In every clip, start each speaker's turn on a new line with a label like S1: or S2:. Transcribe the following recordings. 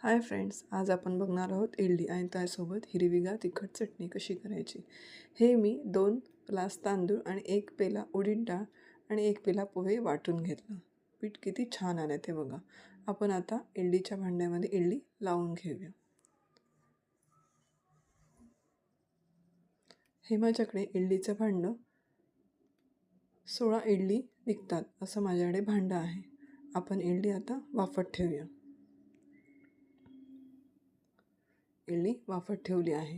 S1: Hi friends, आज आपण बघणार आहोत इडली आणि त्यासोबत हिरवीगार तिखट चटणी कशी करायची. हे मी 2 ग्लास तांदूळ आणि 1 पेला उडीद डाळ आणि 1 पेला पोहे वाटून घेतलं. पीठ किती छान आलं ते बघा. आपण आता इडलीच्या भांड्यामध्ये इडली लावून घेऊया. हे माझ्याकडे इडलीचं भांडं 16 इडली निघतात असं माझ्याकडे भांडं आहे. आपण इडली आता वाफत ठेवूया. इडली वाफत ठेवली आहे.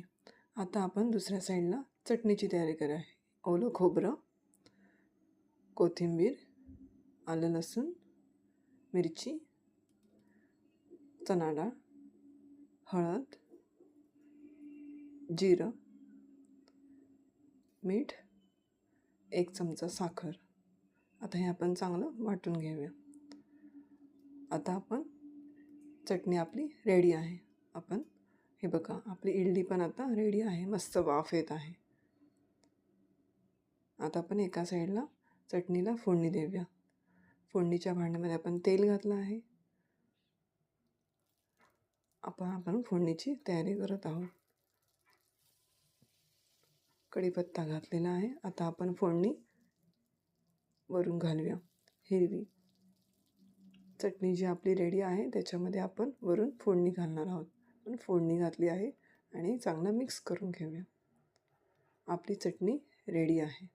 S1: आता आपण दुसऱ्या साईडला चटणीची तयारी करूया. ओलं खोबरं, कोथिंबीर, आलं लसूण, मिरची, चणा डाळ, हळद, जिरं, मीठ, 1 चमचा साखर. आता हे आपण चांगलं वाटून घेऊया. आता आपण चटणी आपली रेडी आहे. आपण हे बघा, आपली इडली पण आता रेडी आहे. मस्त वाफ येत आहे. आता आपण एका साईडला चटणीला फोडणी देऊया. फोडणीच्या भांड्यामध्ये आपण तेल घातलं आहे. आपण फोडणीची तयारी करत आहोत. कढीपत्ता घातलेला आहे. आता आपण फोडणी वरून घालूया. हिरवी चटणी जी आपली रेडी आहे त्याच्यामध्ये आपण वरून फोडणी घालणार आहोत. आपण फोडणी घातली आहे आणि चांगलं मिक्स करून घेऊया. आपली चटणी रेडी आहे.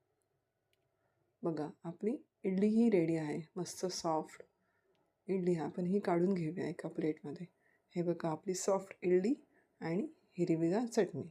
S1: बघा, आपली इडली ही रेडी आहे. मस्त सॉफ्ट इडली. आपण ही काढून घेऊया एका प्लेटमध्ये. हे बघा, आपली सॉफ्ट इडली आणि हिरवीगार चटणी.